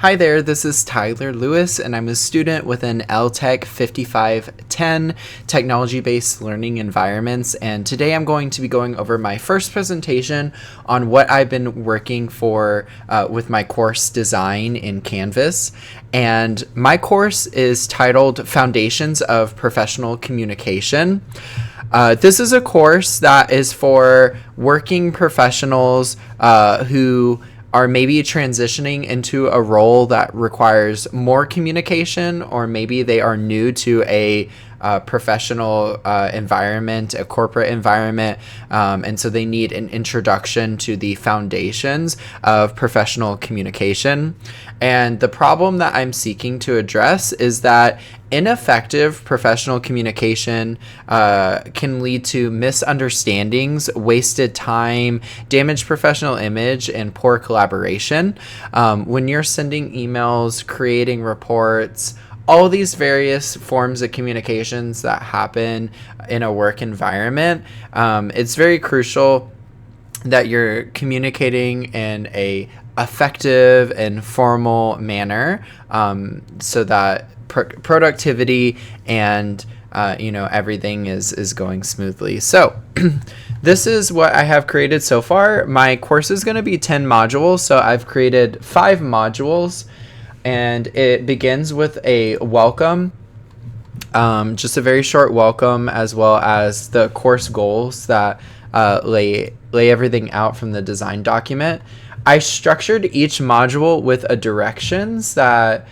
Hi there, this is Tyler Lewis, and I'm a student within LTEC 5510 Technology-Based Learning Environments, and today I'm going to be going over my first presentation on what I've been working for with my course design in Canvas. And my course is titled Foundations of Professional Communication. This is a course that is for working professionals who are maybe transitioning into a role that requires more communication, or maybe they are new to a professional environment, a corporate environment, and so they need an introduction to the foundations of professional communication. And the problem that I'm seeking to address is that ineffective professional communication can lead to misunderstandings, wasted time, damaged professional image, and poor collaboration. When you're sending emails, creating reports, all these various forms of communications that happen in a work environment, it's very crucial that you're communicating in a effective and formal manner, so that productivity and everything is going smoothly. So this is what I have created so far. My course is going to be 10 modules, so I've created 5 modules, and it begins with a welcome, just a very short welcome, as well as the course goals that lay everything out from the design document. I structured each module with a directions that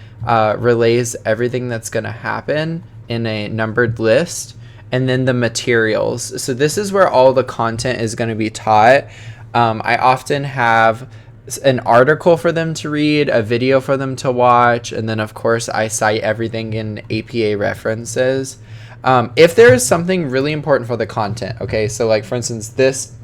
relays everything that's going to happen in a numbered list, and then the materials. So this is where all the content is going to be taught. I often have an article for them to read, a video for them to watch, and then of course I cite everything in APA references. If there is something really important for the content, okay, so like for instance, this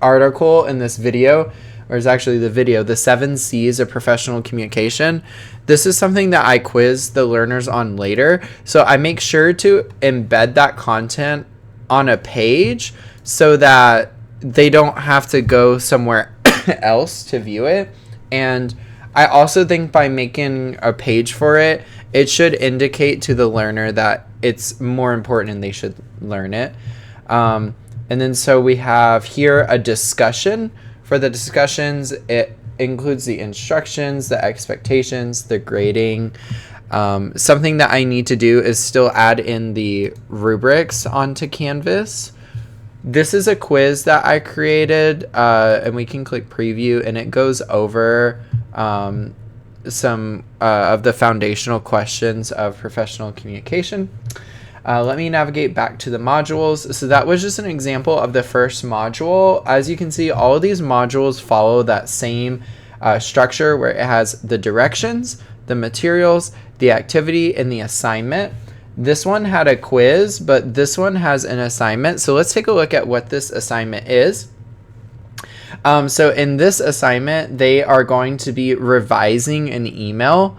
article and this video, or is actually the video, the 7 C's of professional communication. This is something that I quiz the learners on later. So I make sure to embed that content on a page so that they don't have to go somewhere else to view it. And I also think by making a page for it, it should indicate to the learner that it's more important and they should learn it. And then so we have here a discussion. For the discussions, it includes the instructions, the expectations, the grading. Something that I need to do is still add in the rubrics onto Canvas. This is a quiz that I created, and we can click preview, and it goes over some of the foundational questions of professional communication. Let me navigate back to the modules. So that was just an example of the first module. As you can see, all of these modules follow that same structure where it has the directions, the materials, the activity, and the assignment. This one had a quiz, but this one has an assignment. So let's take a look at what this assignment is. So in this assignment, they are going to be revising an email.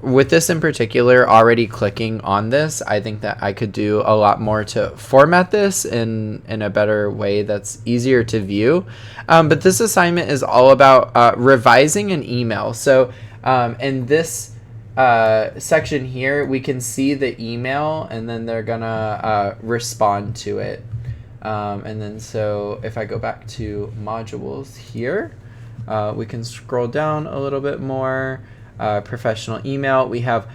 With this in particular, already clicking on this, I think that I could do a lot more to format this in a better way that's easier to view. But this assignment is all about revising an email. So in this section here, we can see the email, and then they're gonna respond to it. And then so if I go back to modules here, we can scroll down a little bit more. Professional email. We have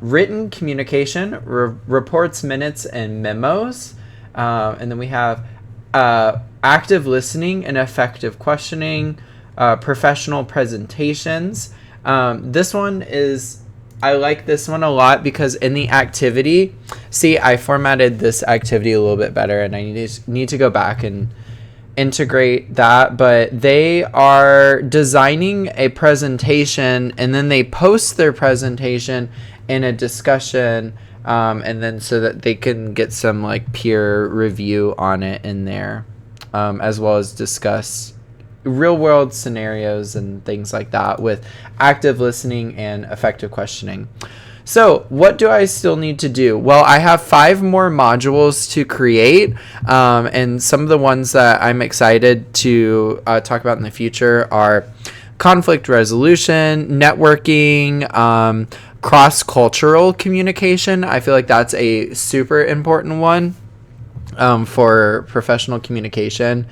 written communication, reports, minutes, and memos. And then we have active listening and effective questioning, professional presentations. This one is, I like this one a lot because in the activity, see, I formatted this activity a little bit better, and I need to go back and integrate that, but they are designing a presentation, and then they post their presentation in a discussion, and then so that they can get some like peer review on it in there, as well as discuss real world scenarios and things like that with active listening and effective questioning. So what do I still need to do? Well, I have 5 more modules to create, and some of the ones that I'm excited to talk about in the future are conflict resolution, networking, cross-cultural communication. I feel like that's a super important one for professional communication.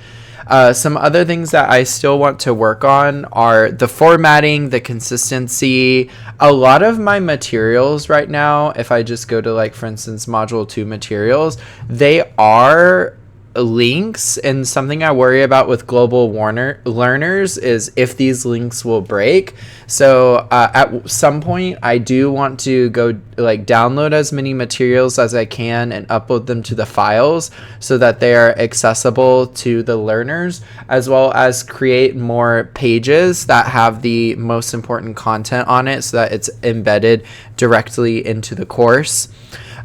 Some other things that I still want to work on are the formatting, the consistency. A lot of my materials right now, if I just go to, like, for instance, Module 2 materials, they are links, and something I worry about with global learners is if these links will break. So at some point I do want to go, like, download as many materials as I can and upload them to the files so that they are accessible to the learners, as well as create more pages that have the most important content on it so that it's embedded directly into the course.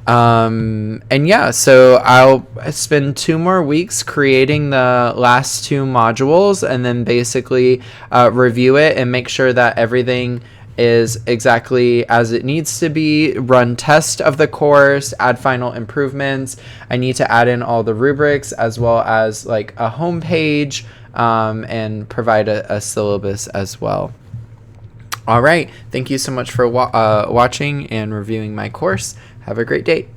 And yeah, so I'll spend 2 more weeks creating the last 2 modules, and then basically review it and make sure that everything is exactly as it needs to be, run test of the course, add final improvements. I need to add in all the rubrics as well as, like, a homepage, and provide a syllabus as well. All right. Thank you so much for watching and reviewing my course. Have a great day.